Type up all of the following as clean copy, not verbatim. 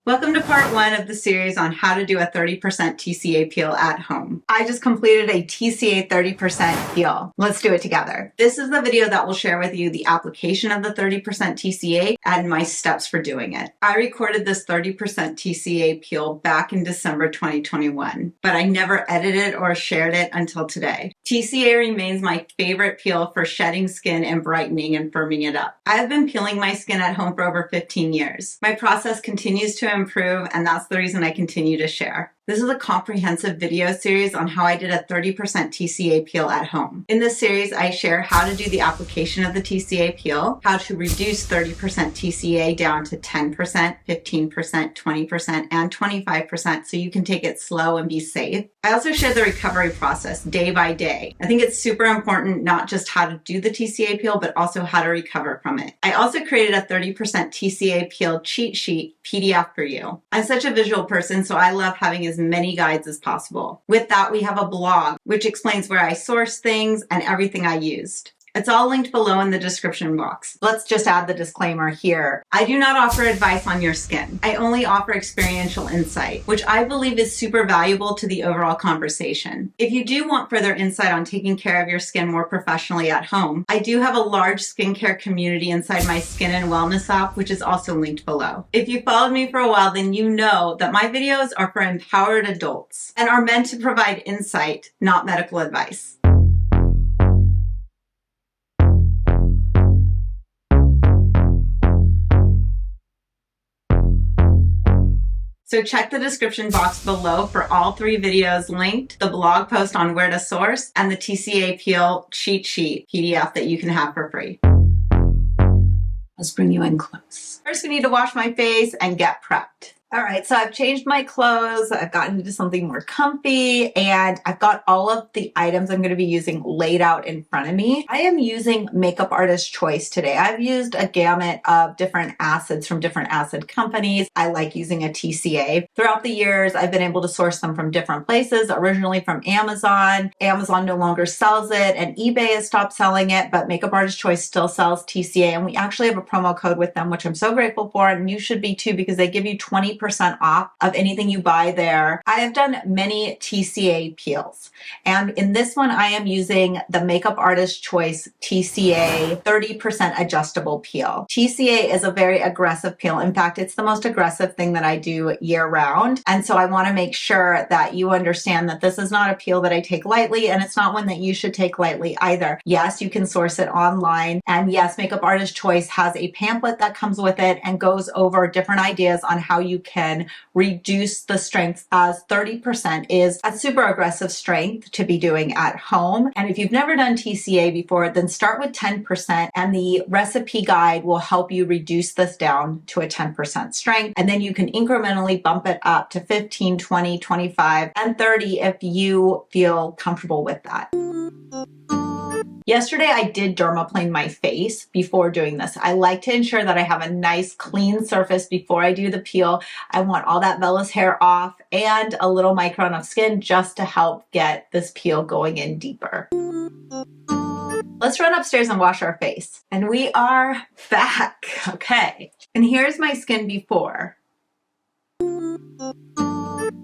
Welcome to part 1 of the series on how to do a 30% TCA peel at home. I just completed a TCA 30% peel. Let's do it together. This is the video that will share with you the application of the 30% TCA and my steps for doing it. I recorded this 30% TCA peel back in December 2021, but I never edited or shared it until today. TCA remains my favorite peel for shedding skin and brightening and firming it up. I have been peeling my skin at home for over 15 years. My process continues to improve, and that's the reason I continue to share. This is a comprehensive video series on how I did a 30% TCA peel at home. In this series, I share how to do the application of the TCA peel, how to reduce 30% TCA down to 10%, 15%, 20%, and 25% so you can take it slow and be safe. I also share the recovery process day by day. I think it's super important not just how to do the TCA peel, but also how to recover from it. I also created a 30% TCA peel cheat sheet PDF for you. I'm such a visual person, so I love having as many guides as possible. With that, we have a blog, which explains where I source things and everything I used. It's all linked below in the description box. Let's just add the disclaimer here. I do not offer advice on your skin. I only offer experiential insight, which I believe is super valuable to the overall conversation. If you do want further insight on taking care of your skin more professionally at home, I do have a large skincare community inside my Skin and Wellness app, which is also linked below. If you followed me for a while, then you know that my videos are for empowered adults and are meant to provide insight, not medical advice. So check the description box below for all 3 videos linked, the blog post on where to source, and the TCA peel cheat sheet PDF that you can have for free. Let's bring you in close. First, we need to wash my face and get prepped. All right, so I've changed my clothes, I've gotten into something more comfy, and I've got all of the items I'm going to be using laid out in front of me. I am using Makeup Artist Choice today. I've used a gamut of different acids from different acid companies. I like using a TCA. Throughout the years, I've been able to source them from different places, originally from Amazon. Amazon no longer sells it, and eBay has stopped selling it, but Makeup Artist Choice still sells TCA, and we actually have a promo code with them, which I'm so grateful for, and you should be too, because they give you 20% off of anything you buy there. I have done many TCA peels, and in this one I am using the Makeup Artist Choice TCA 30% adjustable peel. TCA is a very aggressive peel. In fact, it's the most aggressive thing that I do year round, and so I want to make sure that you understand that this is not a peel that I take lightly, and it's not one that you should take lightly either. Yes, you can source it online, and yes, Makeup Artist Choice has a pamphlet that comes with it and goes over different ideas on how you can reduce the strength, as 30% is a super aggressive strength to be doing at home. And if you've never done TCA before, then start with 10%, and the recipe guide will help you reduce this down to a 10% strength. And then you can incrementally bump it up to 15, 20, 25, and 30 if you feel comfortable with that. Yesterday, I did dermaplane my face before doing this. I like to ensure that I have a nice clean surface before I do the peel. I want all that vellus hair off and a little micron of skin just to help get this peel going in deeper. Let's run upstairs and wash our face. And we are back. Okay. And here's my skin before.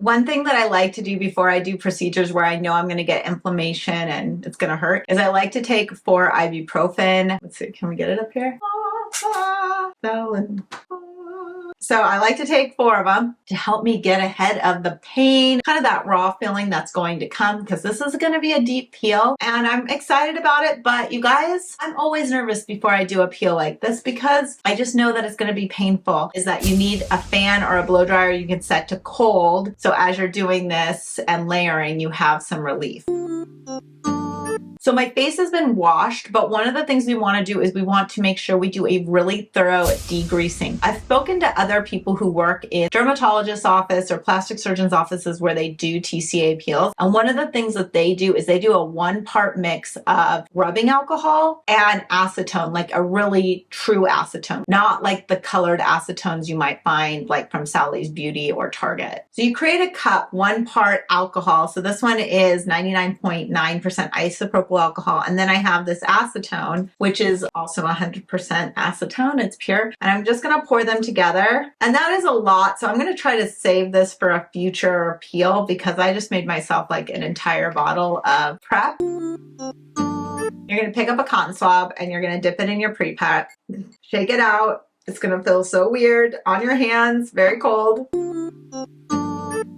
One thing that I like to do before I do procedures where I know I'm going to get inflammation and it's going to hurt is I like to take 4 ibuprofen. Let's see, can we get it up here? So I like to take 4 of them to help me get ahead of the pain, kind of that raw feeling that's going to come, because this is going to be a deep peel and I'm excited about it. But you guys, I'm always nervous before I do a peel like this because I just know that it's going to be painful. Is that you need a fan or a blow dryer you can set to cold. So as you're doing this and layering, you have some relief. So my face has been washed, but one of the things we want to do is we want to make sure we do a really thorough degreasing. I've spoken to other people who work in dermatologist's office or plastic surgeon's offices where they do TCA peels. And one of the things that they do is they do a 1-part mix of rubbing alcohol and acetone, like a really true acetone, not like the colored acetones you might find like from Sally's Beauty or Target. So you create a cup, 1 part alcohol. So this one is 99.9% isopropyl table alcohol. And then I have this acetone, which is also 100% acetone. It's pure. And I'm just going to pour them together. And that is a lot. So I'm going to try to save this for a future peel because I just made myself like an entire bottle of prep. You're going to pick up a cotton swab and you're going to dip it in your pre-pet. Shake it out. It's going to feel so weird on your hands, very cold.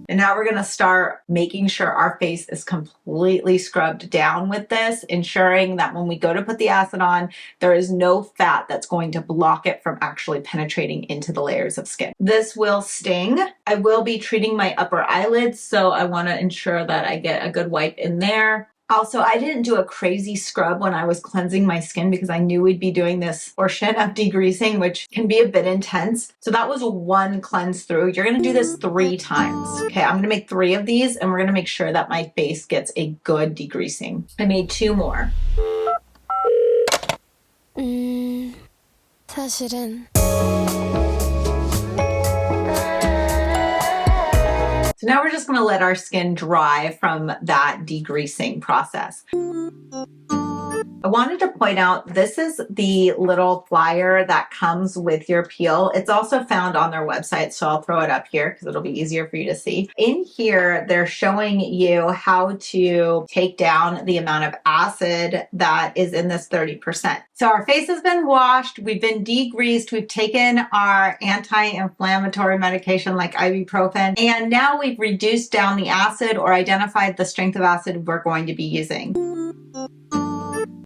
And now we're going to start making sure our face is completely scrubbed down with this, ensuring that when we go to put the acid on, there is no fat that's going to block it from actually penetrating into the layers of skin. This will sting. I will be treating my upper eyelids, so I want to ensure that I get a good wipe in there. Also, I didn't do a crazy scrub when I was cleansing my skin because I knew we'd be doing this portion of degreasing, which can be a bit intense. So that was one cleanse through. You're going to do this 3 times. Okay, I'm going to make 3 of these and we're going to make sure that my face gets a good degreasing. I made 2 more. 사실은 So now we're just going to let our skin dry from that degreasing process. I wanted to point out this is the little flyer that comes with your peel. It's also found on their website, so I'll throw it up here because it'll be easier for you to see. In here, they're showing you how to take down the amount of acid that is in this 30%. So our face has been washed, we've been degreased, we've taken our anti-inflammatory medication like ibuprofen, and now we've reduced down the acid or identified the strength of acid we're going to be using.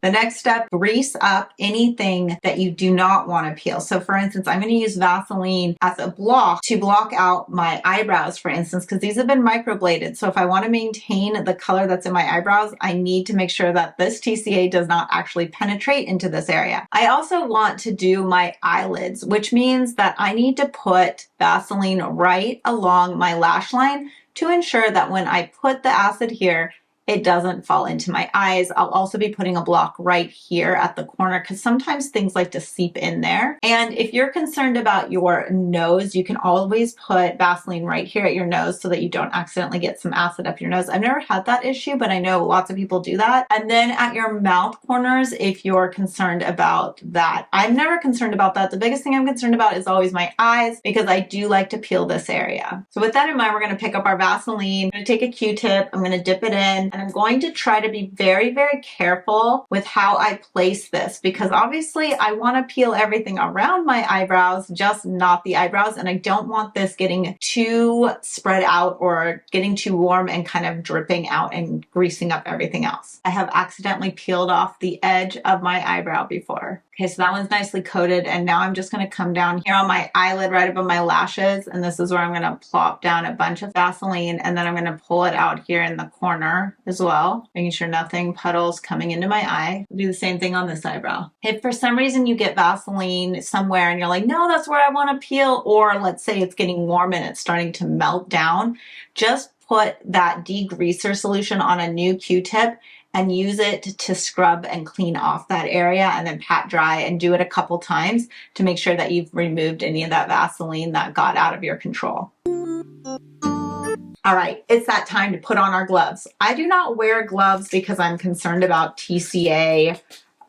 The next step, grease up anything that you do not want to peel. So for instance, I'm going to use Vaseline as a block to block out my eyebrows, for instance, because these have been microbladed. So if I want to maintain the color that's in my eyebrows, I need to make sure that this TCA does not actually penetrate into this area. I also want to do my eyelids, which means that I need to put Vaseline right along my lash line to ensure that when I put the acid here, it doesn't fall into my eyes. I'll also be putting a block right here at the corner because sometimes things like to seep in there. And if you're concerned about your nose, you can always put Vaseline right here at your nose so that you don't accidentally get some acid up your nose. I've never had that issue, but I know lots of people do that. And then at your mouth corners, if you're concerned about that. I'm never concerned about that. The biggest thing I'm concerned about is always my eyes because I do like to peel this area. So with that in mind, we're going to pick up our Vaseline. I'm going to take a Q-tip. I'm going to dip it in. And I'm going to try to be very, very careful with how I place this because obviously I want to peel everything around my eyebrows, just not the eyebrows. And I don't want this getting too spread out or getting too warm and kind of dripping out and greasing up everything else. I have accidentally peeled off the edge of my eyebrow before. Okay, so that one's nicely coated. And now I'm just going to come down here on my eyelid right above my lashes. And this is where I'm going to plop down a bunch of Vaseline. And then I'm going to pull it out here in the corner as well, making sure nothing puddles coming into my eye. I'll do the same thing on this eyebrow. If for some reason you get Vaseline somewhere and you're like, no, that's where I want to peel, or let's say it's getting warm and it's starting to melt down, just put that degreaser solution on a new Q-tip and use it to scrub and clean off that area and then pat dry and do it a couple times to make sure that you've removed any of that Vaseline that got out of your control. All right, it's that time to put on our gloves. I do not wear gloves because I'm concerned about TCA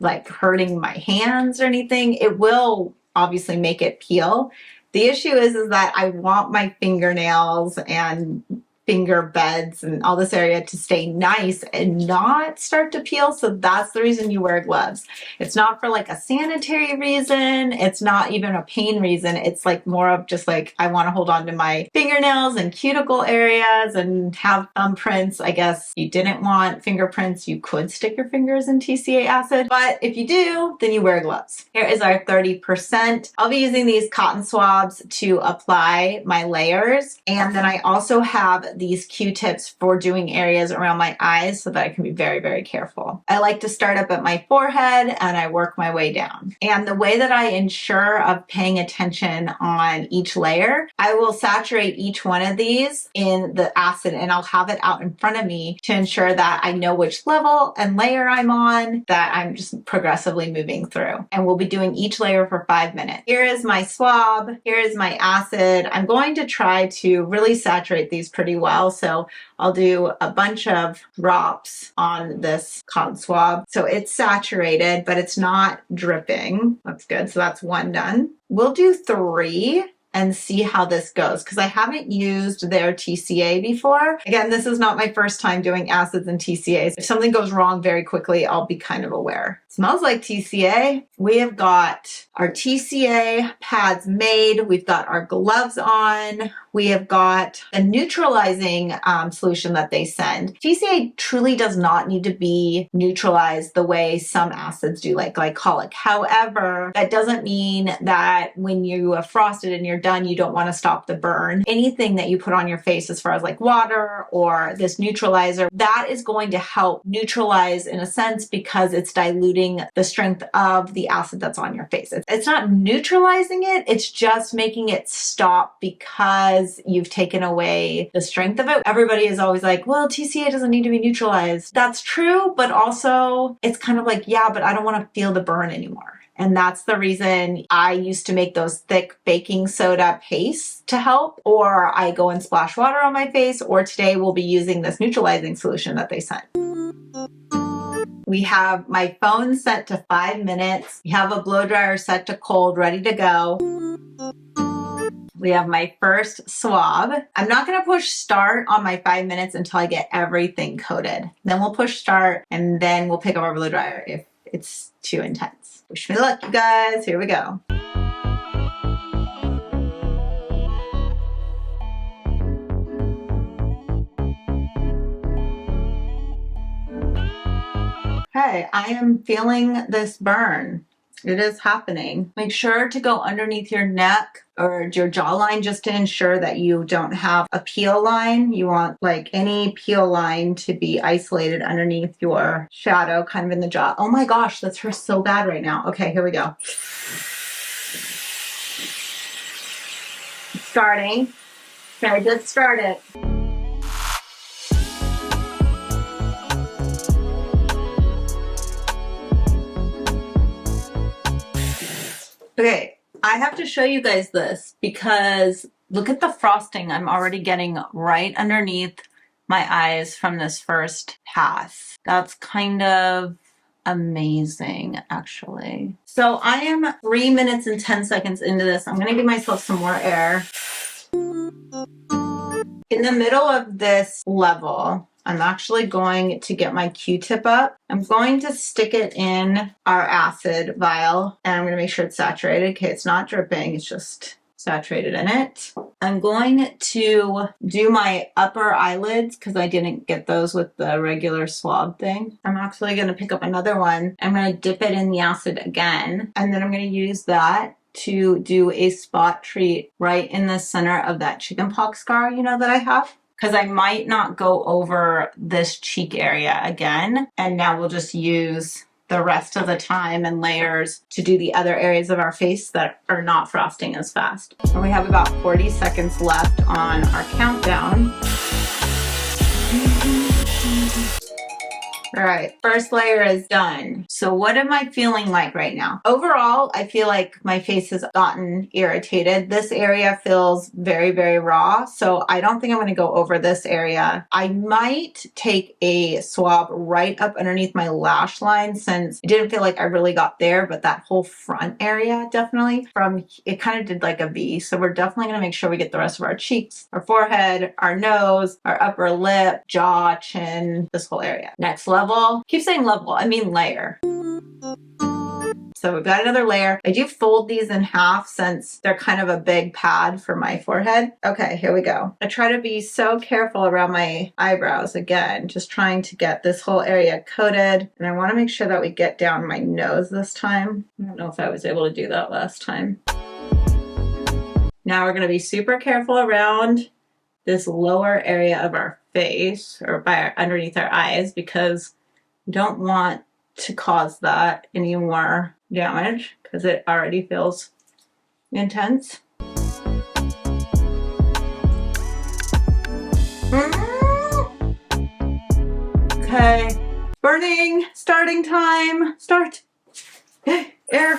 like hurting my hands or anything. It will obviously make it peel. The issue is that I want my fingernails and finger beds and all this area to stay nice and not start to peel. So that's the reason you wear gloves. It's not for like a sanitary reason. It's not even a pain reason. It's like more of just like, I want to hold on to my fingernails and cuticle areas and have thumbprints. I guess you didn't want fingerprints. You could stick your fingers in TCA acid, but if you do, then you wear gloves. Here is our 30%. I'll be using these cotton swabs to apply my layers. And then I also have these Q-tips for doing areas around my eyes so that I can be very, very careful. I like to start up at my forehead and I work my way down. And the way that I ensure of paying attention on each layer, I will saturate each one of these in the acid and I'll have it out in front of me to ensure that I know which level and layer I'm on, that I'm just progressively moving through. And we'll be doing each layer for 5 minutes. Here is my swab. Here is my acid. I'm going to try to really saturate these pretty well well. So I'll do a bunch of drops on this cotton swab. So it's saturated, but it's not dripping. That's good. So that's one done. We'll do 3 and see how this goes, because I haven't used their TCA before. Again, this is not my first time doing acids and TCAs. If something goes wrong very quickly, I'll be kind of aware. It smells like TCA. We have got our TCA pads made. We've got our gloves on. We have got a neutralizing solution that they send. TCA truly does not need to be neutralized the way some acids do, like glycolic. However, that doesn't mean that when you have frosted and you're done, you don't want to stop the burn. Anything that you put on your face as far as like water or this neutralizer, that is going to help neutralize in a sense because it's diluting the strength of the acid that's on your face. It's not neutralizing it, it's just making it stop because you've taken away the strength of it. Everybody is always like, well, TCA doesn't need to be neutralized. That's true, but also it's kind of like, yeah, but I don't want to feel the burn anymore. And that's the reason I used to make those thick baking soda pastes to help, or I go and splash water on my face, or today we'll be using this neutralizing solution that they sent. We have my phone set to 5 minutes. We have a blow dryer set to cold, ready to go. We have my first swab. I'm not gonna push start on my 5 minutes until I get everything coated. Then we'll push start and then we'll pick up our blow dryer if it's too intense. Wish me luck, you guys. Here we go. Okay, I am feeling this burn. It is happening. Make sure to go underneath your neck or your jawline just to ensure that you don't have a peel line. You want like any peel line to be isolated underneath your shadow, kind of in the jaw. Oh my gosh, this hurts so bad right now. Okay, here we go. Starting. Okay, I just started. Okay, I have to show you guys this because look at the frosting I'm already getting right underneath my eyes from this first pass. That's kind of amazing, actually. So I am 3 minutes and 10 seconds into this. I'm gonna give myself some more air. In the middle of this level, I'm actually going to get my Q-tip up. I'm going to stick it in our acid vial and I'm going to make sure it's saturated. Okay, it's not dripping, it's just saturated in it. I'm going to do my upper eyelids because I didn't get those with the regular swab thing. I'm actually going to pick up another one. I'm going to dip it in the acid again and then I'm going to use that to do a spot treat right in the center of that chickenpox scar, you know, that I have. Because I might not go over this cheek area again. And now we'll just use the rest of the time and layers to do the other areas of our face that are not frosting as fast. And we have about 40 seconds left on our countdown. All right, first layer is done. So what am I feeling like right now? Overall, I feel like my face has gotten irritated. This area feels very, very raw. So I don't think I'm gonna go over this area. I might take a swab right up underneath my lash line since it didn't feel like I really got there, but that whole front area definitely it kind of did like a V. So we're definitely gonna make sure we get the rest of our cheeks, our forehead, our nose, our upper lip, jaw, chin, this whole area. Next level. Keep saying level, I mean layer. So we've got another layer. I do fold these in half since they're kind of a big pad for my forehead. Okay, here we go. I try to be so careful around my eyebrows again, just trying to get this whole area coated. And I want to make sure that we get down my nose this time. I don't know if I was able to do that last time. Now we're going to be super careful around this lower area of our face or underneath our eyes because we don't want to cause that any more damage because it already feels intense. Okay, burning, starting time, start. Air.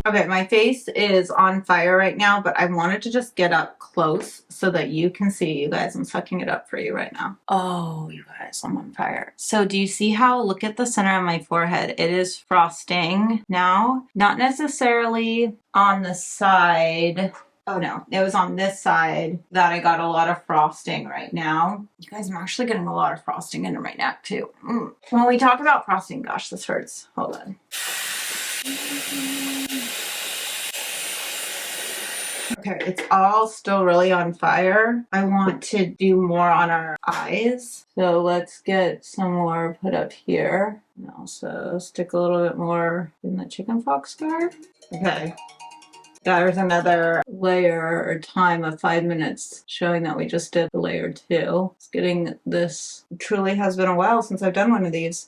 Okay, my face is on fire right now, but I wanted to just get up close so that you can see. You guys, I'm sucking it up for you right now. Oh, you guys, I'm on fire. So do you see how, look at the center of my forehead. It is frosting now. Not necessarily on the side. Oh no, it was on this side that I got a lot of frosting right now. You guys, I'm actually getting a lot of frosting into my neck too. When we talk about frosting, gosh, this hurts. Hold on. Okay, it's all still really on fire. I want to do more on our eyes. So let's get some more put up here. And also stick a little bit more in the chicken pox scar. Okay. There's another layer or time of 5 minutes showing that we just did layer 2. It's getting this. It truly has been a while since I've done one of these.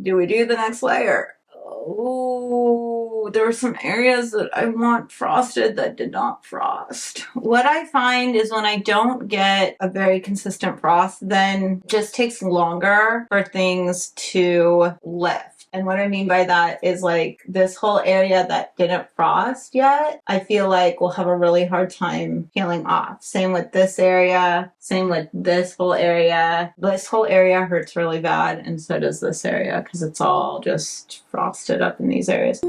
Do we do the next layer? Oh, there were some areas that I want frosted that did not frost. What I find is when I don't get a very consistent frost, then it just takes longer for things to lift. And what I mean by that is like this whole area that didn't frost yet, I feel like will have a really hard time peeling off. Same with this area, same with this whole area. This whole area hurts really bad, and so does this area because it's all just frosted up in these areas.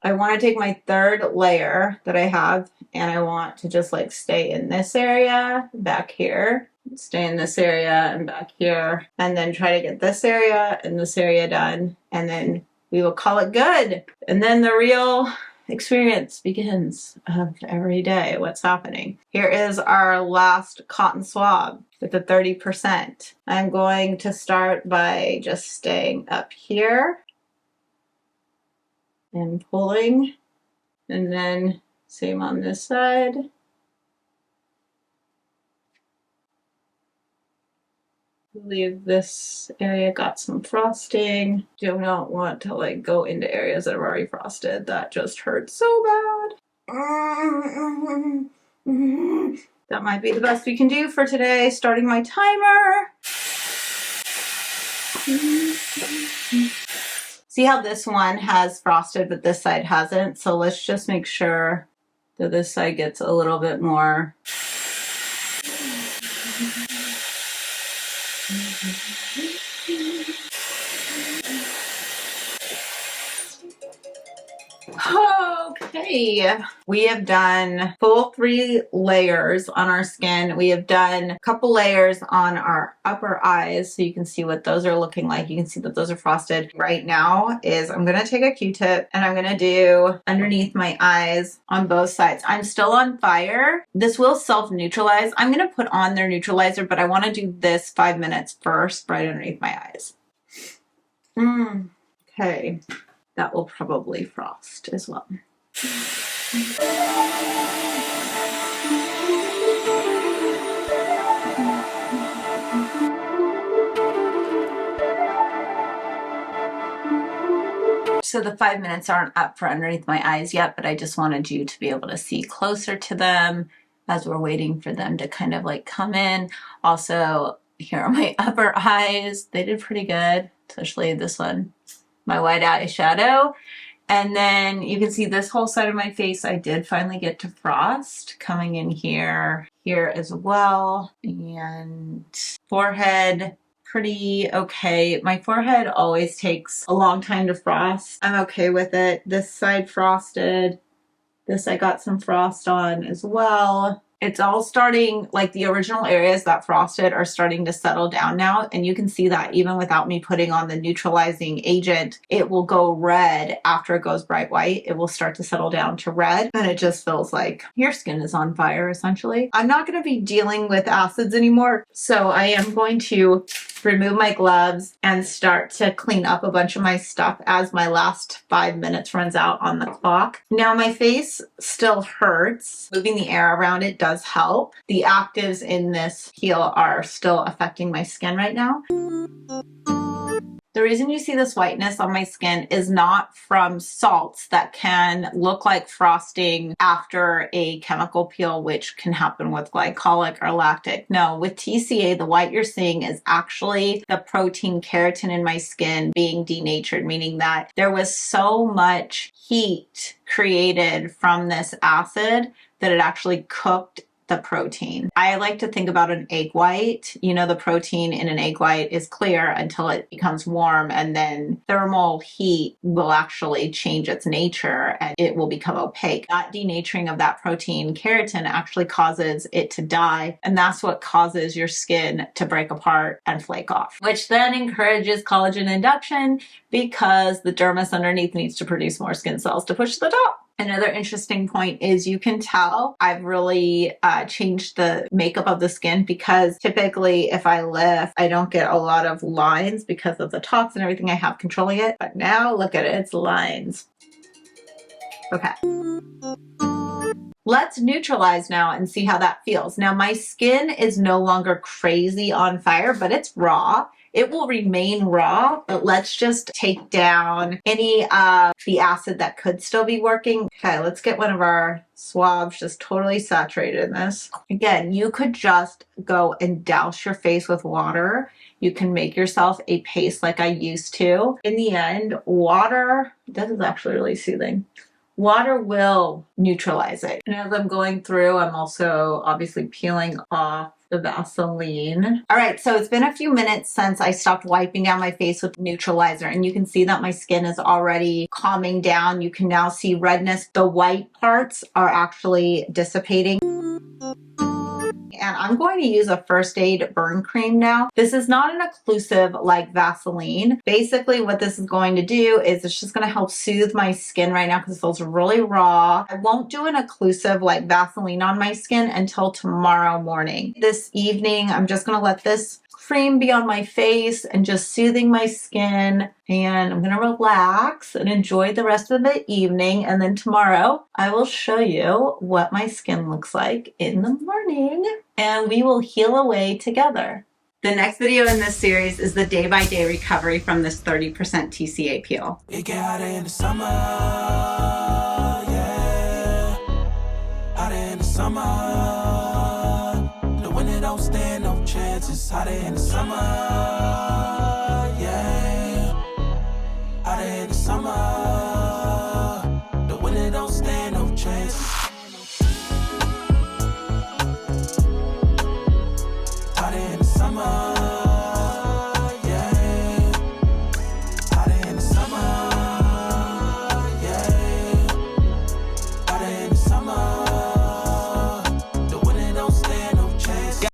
I want to take my third layer that I have and I want to just like stay in this area back here. Stay in this area and back here, and then try to get this area and this area done, and then we will call it good. And then the real experience begins of every day, what's happening. Here is our last cotton swab with the 30%. I'm going to start by just staying up here and pulling, and then same on this side. I believe this area got some frosting. Do not want to like go into areas that are already frosted. That just hurts so bad. That might be the best we can do for today. Starting my timer. See how this one has frosted, but this side hasn't. So let's just make sure that this side gets a little bit more. Okay, we have done full 3 layers on our skin. We have done a couple layers on our upper eyes so you can see what those are looking like. You can see that those are frosted. Right now is I'm going to take a Q-tip and I'm going to do underneath my eyes on both sides. I'm still on fire. This will self-neutralize. I'm going to put on their neutralizer, but I want to do this 5 minutes first right underneath my eyes. Okay. That will probably frost as well. So the 5 minutes aren't up for underneath my eyes yet, but I just wanted you to be able to see closer to them as we're waiting for them to kind of like come in. Also, here are my upper eyes. They did pretty good, especially this one. My white eyeshadow. And then you can see this whole side of my face, I did finally get to frost coming in here as well. And forehead, pretty okay. My forehead always takes a long time to frost. I'm okay with it. This side frosted. This I got some frost on as well. It's all starting, like the original areas that frosted are starting to settle down now. And you can see that even without me putting on the neutralizing agent, it will go red after it goes bright white. It will start to settle down to red. And it just feels like your skin is on fire, essentially. I'm not going to be dealing with acids anymore. So I am going to remove my gloves and start to clean up a bunch of my stuff as my last 5 minutes runs out on the clock. Now my face still hurts. Moving the air around it does help. The actives in this peel are still affecting my skin right now. The reason you see this whiteness on my skin is not from salts that can look like frosting after a chemical peel, which can happen with glycolic or lactic. No, with TCA, the white you're seeing is actually the protein keratin in my skin being denatured, meaning that there was so much heat created from this acid that it actually cooked the protein. I like to think about an egg white. You know, the protein in an egg white is clear until it becomes warm, and then thermal heat will actually change its nature and it will become opaque. That denaturing of that protein keratin actually causes it to die, and that's what causes your skin to break apart and flake off, which then encourages collagen induction because the dermis underneath needs to produce more skin cells to push to the top. Another interesting point is you can tell I've really changed the makeup of the skin, because typically if I lift, I don't get a lot of lines because of the toxin and everything I have controlling it. But now look at it, it's lines. Okay. Let's neutralize now and see how that feels. Now my skin is no longer crazy on fire, but it's raw. It will remain raw, but let's just take down any of the acid that could still be working. Okay, let's get one of our swabs just totally saturated in this. Again, you could just go and douse your face with water. You can make yourself a paste like I used to. In the end, water, this is actually really soothing. Water will neutralize it. And as I'm going through, I'm also obviously peeling off the Vaseline. All right, so it's been a few minutes since I stopped wiping down my face with neutralizer, and you can see that my skin is already calming down. You can now see redness. The white parts are actually dissipating. And I'm going to use a first aid burn cream now. This is not an occlusive like Vaseline. Basically what this is going to do is it's just going to help soothe my skin right now because it feels really raw. I won't do an occlusive like Vaseline on my skin until tomorrow morning. This evening, I'm just going to let this cream be on my face and just soothing my skin, and I'm gonna relax and enjoy the rest of the evening, and then tomorrow I will show you what my skin looks like in the morning and we will heal away together. The next video in this series is the day-by-day recovery from this 30% TCA peel. It get hotter in the summer, yeah. Hotter in the summer. The winter don't stand no chance. It's hotter in the summer.